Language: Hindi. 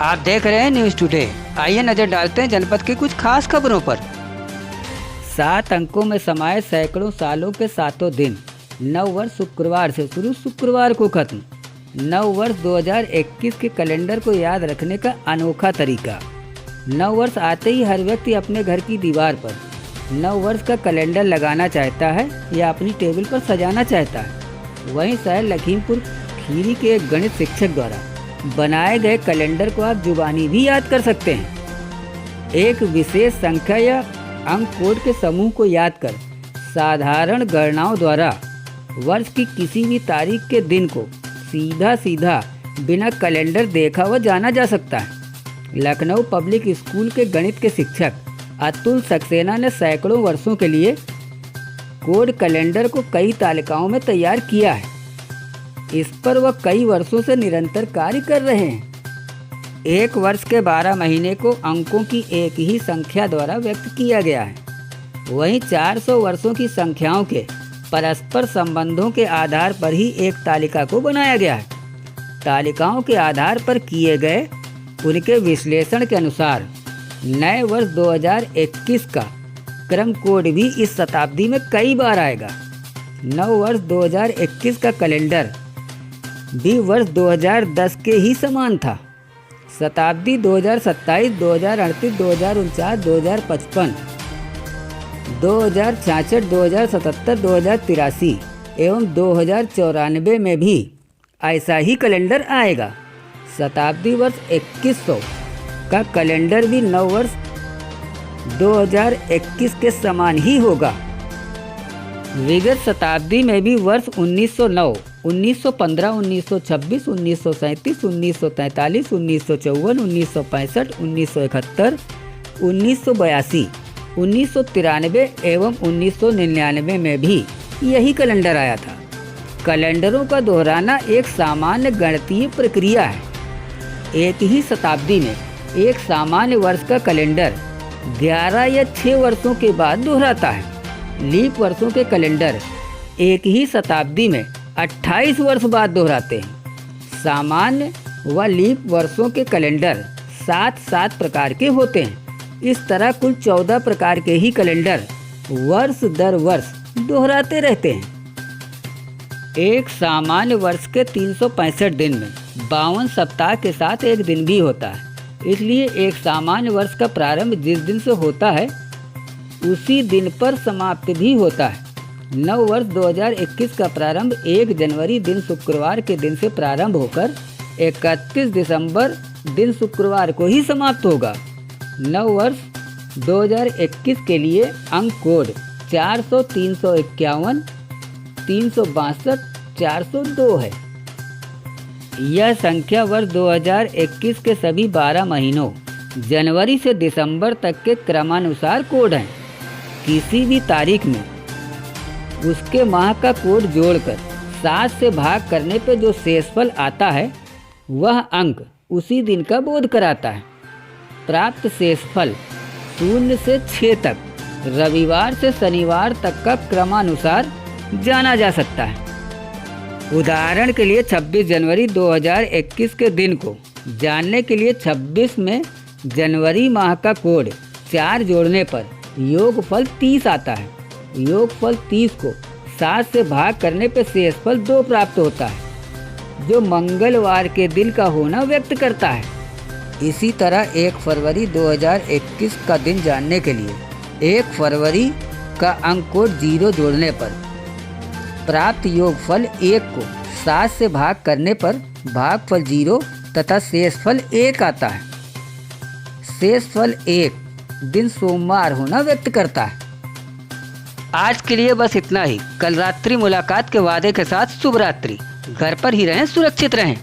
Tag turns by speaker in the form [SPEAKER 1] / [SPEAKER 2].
[SPEAKER 1] आप देख रहे हैं न्यूज़ टुडे। आइए नजर डालते हैं जनपद की कुछ खास खबरों पर। 7 अंकों में समाये सैकड़ों सालों के सातों दिन। नव वर्ष शुक्रवार से शुरू, शुक्रवार को खत्म। नव वर्ष 2021 के कैलेंडर को याद रखने का अनोखा तरीका। नव वर्ष आते ही हर व्यक्ति अपने घर की दीवार पर नव वर्ष का कैलेंडर लगाना चाहता है या अपनी टेबल पर सजाना चाहता है। वहीं शहर लखीमपुर खीरी के एक गणित शिक्षक द्वारा बनाए गए कैलेंडर को आप जुबानी भी याद कर सकते हैं। एक विशेष संख्या या अंक कोड के समूह को याद कर साधारण गणनाओं द्वारा वर्ष की किसी भी तारीख के दिन को सीधा सीधा बिना कैलेंडर देखा व जाना जा सकता है। लखनऊ पब्लिक स्कूल के गणित के शिक्षक अतुल सक्सेना ने सैकड़ों वर्षों के लिए कोड कैलेंडर को कई तालिकाओं में तैयार किया है। इस पर वह कई वर्षों से निरंतर कार्य कर रहे हैं। एक वर्ष के 12 महीने को अंकों की एक ही संख्या द्वारा व्यक्त किया गया है। वहीं 400 वर्षों की संख्याओं के परस्पर संबंधों के आधार पर ही एक तालिका को बनाया गया है। तालिकाओं के आधार पर किए गए उनके विश्लेषण के अनुसार नए वर्ष 2021 का क्रम कोड भी इस शताब्दी में कई बार आएगा। नव वर्ष 2021 का कैलेंडर भी वर्ष 2010 के ही समान था। शताब्दी 2027, 2038, 2049, 2055, 2066, 2077, 2083 एवं 2094 में भी ऐसा ही कैलेंडर आएगा। शताब्दी वर्ष 2100 का कैलेंडर भी नव वर्ष 2021 के समान ही होगा। विगत शताब्दी में भी वर्ष 1909, 1915, 1926, 1937, 1943, 1954, 1965, 1971, 1982, 1993 एवं 1999 में भी यही कैलेंडर आया था। कैलेंडरों का दोहराना एक सामान्य गणितीय प्रक्रिया है। एक ही शताब्दी में एक सामान्य वर्ष का कैलेंडर 11 या 6 वर्षों के बाद दोहराता है। लीप वर्षों के कैलेंडर एक ही शताब्दी में 28 वर्ष बाद दोहराते हैं। सामान्य व लीप वर्षों के कैलेंडर 7 प्रकार के होते हैं। इस तरह कुल 14 प्रकार के ही कैलेंडर वर्ष दर वर्ष दोहराते रहते हैं। एक सामान्य वर्ष के 365 दिन में 52 सप्ताह के साथ एक दिन भी होता है। इसलिए एक सामान्य वर्ष का प्रारंभ जिस दिन से होता है उसी दिन पर समाप्त भी होता है। नव वर्ष 2021 का प्रारंभ 1 जनवरी दिन शुक्रवार के दिन से प्रारंभ होकर 31 दिसंबर दिन शुक्रवार को ही समाप्त होगा। नव वर्ष 2021 के लिए अंक कोड 400, 351, 362, 402 है। यह संख्या वर्ष 2021 के सभी 12 महीनों जनवरी से दिसंबर तक के क्रमानुसार कोड हैं। किसी भी तारीख में उसके माह का कोड जोड़कर 7 से भाग करने पर जो शेषफल आता है वह अंक उसी दिन का बोध कराता है। प्राप्त शेषफल 0 से 6 तक रविवार से शनिवार तक का क्रमानुसार जाना जा सकता है। उदाहरण के लिए 26 जनवरी 2021 के दिन को जानने के लिए 26 में जनवरी माह का कोड 4 जोड़ने पर योगफल 30 आता है। योगफल 30 को 7 से भाग करने पर शेषफल 2 प्राप्त होता है जो मंगलवार के दिन का होना व्यक्त करता है। इसी तरह 1 फरवरी 2021 का दिन जानने के लिए 1 फरवरी का अंक कोड 0 जोड़ने पर प्राप्त योगफल 1 को 7 से भाग करने पर भागफल 0 तथा शेषफल 1 आता है। शेषफल 1 दिन सोमवार होना व्यक्त करता है। आज के लिए बस इतना ही। कल रात्रि मुलाकात के वादे के साथ शुभ रात्रि। घर पर ही रहें, सुरक्षित रहें।